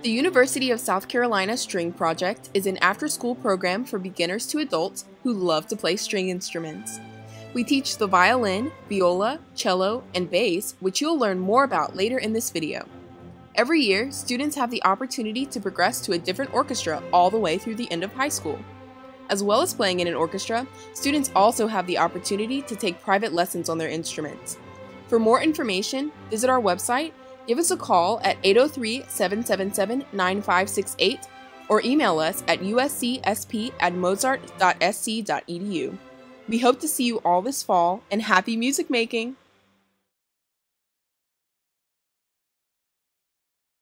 The University of South Carolina String Project is an after-school program for beginners to adults who love to play string instruments. We teach the violin, viola, cello, and bass, which you'll learn more about later in this video. Every year, students have the opportunity to progress to a different orchestra all the way through the end of high school. As well as playing in an orchestra, students also have the opportunity to take private lessons on their instruments. For more information, visit our website, give us a call at 803-777-9568, or email us at uscsp@mozart.sc.edu. We hope to see you all this fall, and happy music making!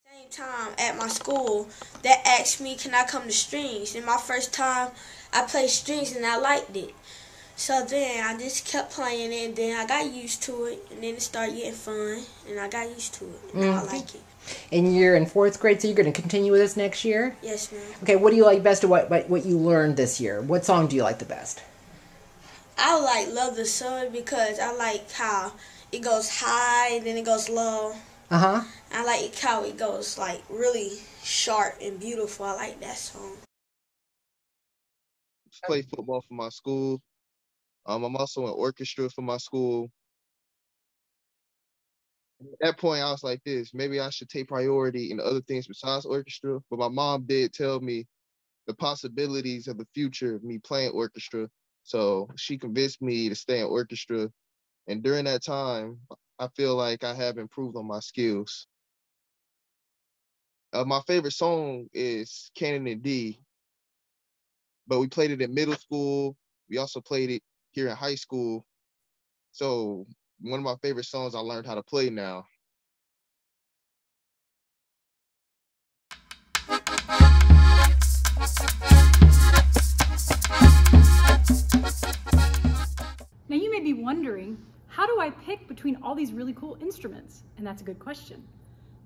Same time at my school that asked me, can I come to strings? And my first time I played strings and I liked it. So then I just kept playing it, and then I got used to it, and then it started getting fun, and I got used to it, and now I like it. And you're in 4th grade, so you're going to continue with this next year? Yes, ma'am. Okay, what do you like best of what you learned this year? What song do you like the best? I love the song because I like how it goes high, and then it goes low. Uh-huh. I like how it goes like really sharp and beautiful. I like that song. I play football for my school. I'm also in orchestra for my school. At that point, I was like this, maybe I should take priority in other things besides orchestra. But my mom did tell me the possibilities of the future of me playing orchestra. So she convinced me to stay in orchestra. And during that time, I feel like I have improved on my skills. My favorite song is Canon in D. But we played it in middle school. We also played it here in high school. So one of my favorite songs I learned how to play now. Now you may be wondering, how do I pick between all these really cool instruments? And that's a good question.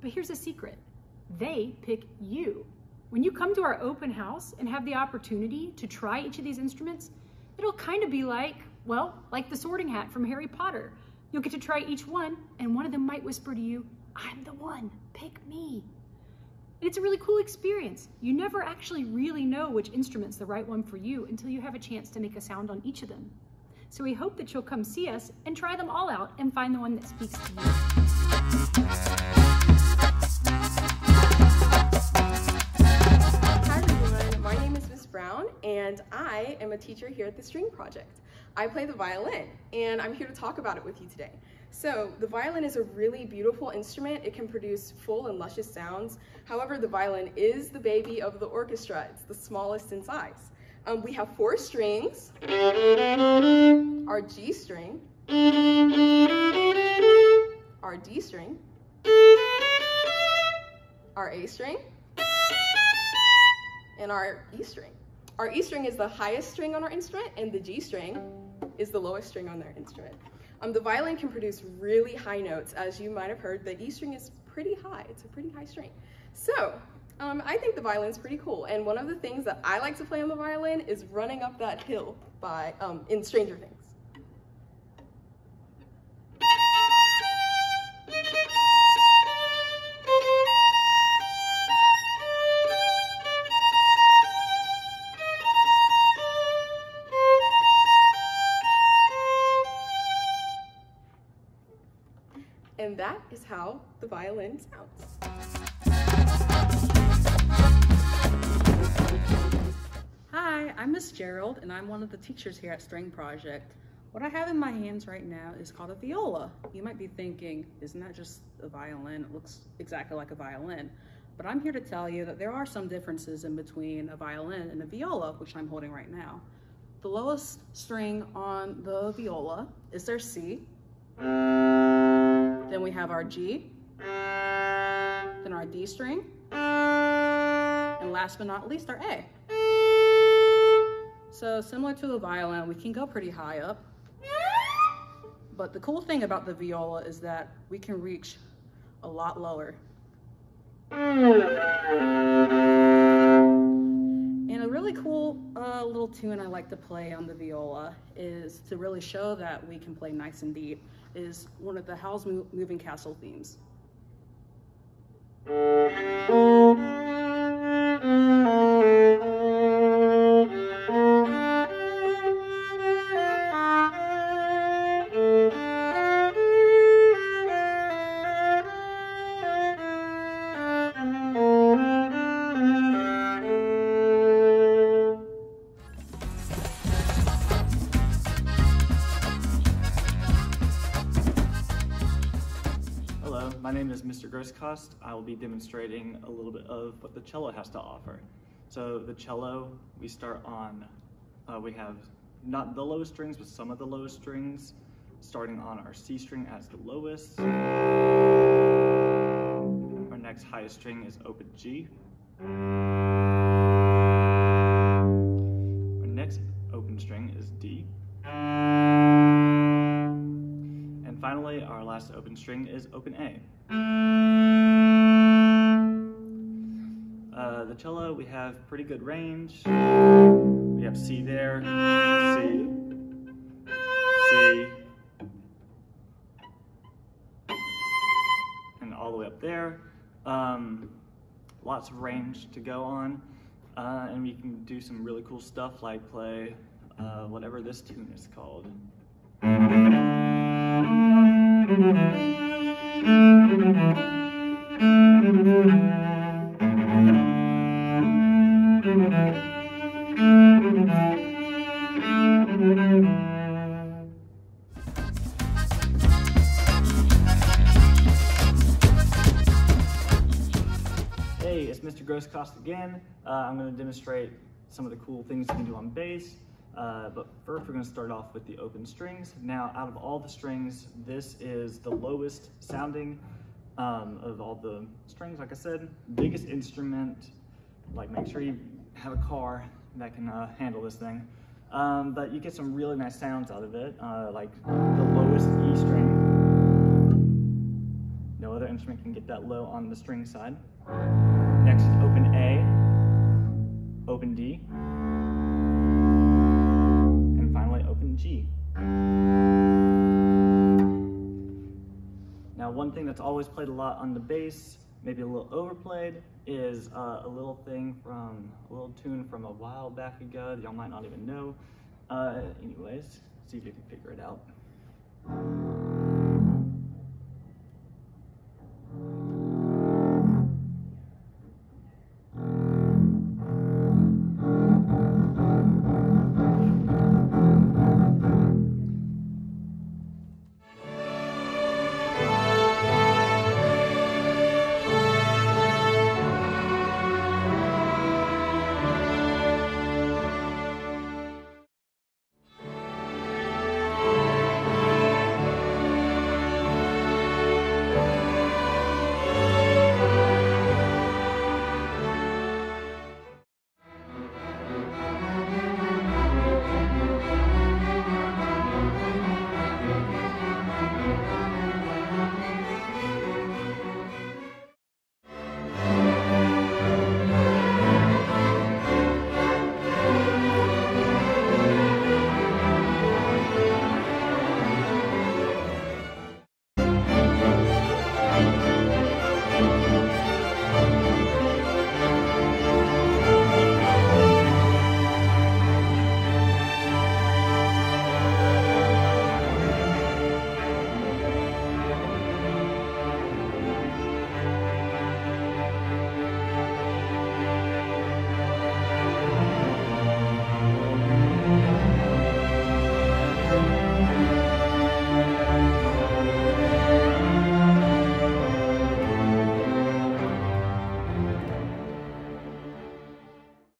But here's a secret. They pick you. When you come to our open house and have the opportunity to try each of these instruments, it'll kind of be like, well, like the sorting hat from Harry Potter. You'll get to try each one, and one of them might whisper to you, I'm the one, pick me. And it's a really cool experience. You never actually really know which instrument's the right one for you until you have a chance to make a sound on each of them. So we hope that you'll come see us and try them all out and find the one that speaks to you. Hi everyone, my name is Miss Brown, and I am a teacher here at the String Project. I play the violin, and I'm here to talk about it with you today. So the violin is a really beautiful instrument. It can produce full and luscious sounds. However, the violin is the baby of the orchestra. It's the smallest in size. We have 4 strings, our G string, our D string, our A string, and our E string. Our E string is the highest string on our instrument, and the G string is the lowest string on their instrument. The violin can produce really high notes. As you might have heard, the E string is pretty high. It's a pretty high string. So I think the violin is pretty cool, and one of the things that I like to play on the violin is running up that hill in Stranger Things. And that is how the violin sounds. Hi, I'm Miss Gerald, and I'm one of the teachers here at String Project. What I have in my hands right now is called a viola. You might be thinking, isn't that just a violin? It looks exactly like a violin. But I'm here to tell you that there are some differences in between a violin and a viola, which I'm holding right now. The lowest string on the viola is their C. Then we have our G, then our D string, and last but not least, our A. So similar to the violin, we can go pretty high up. But the cool thing about the viola is that we can reach a lot lower. And a really cool little tune I like to play on the viola is to really show that we can play nice and deep, is one of the Howl's Moving Castle themes. My name is Mr. Grosskost. I will be demonstrating a little bit of what the cello has to offer. So the cello, we start on, we have not the lowest strings, but some of the lowest strings, starting on our C string as the lowest. Our next highest string is open G. Our next open string is D. And finally, our last open string is open A. The cello, we have pretty good range. We have C there, C, C, and all the way up there. Lots of range to go on, and we can do some really cool stuff like play whatever this tune is called. Hey, it's Mr. Grosskost again. I'm going to demonstrate some of the cool things you can do on bass. But first we're going to start off with the open strings. Now, out of all the strings, this is the lowest sounding of all the strings. Like I said, biggest instrument. Like, make sure you have a car that can handle this thing. But you get some really nice sounds out of it, like the lowest E string. No other instrument can get that low on the string side. Next is open A, open D, and finally open G. Now, one thing that's always played a lot on the bass, maybe a little overplayed, is a little tune from a while back ago that y'all might not even know. Anyways, see if you can figure it out.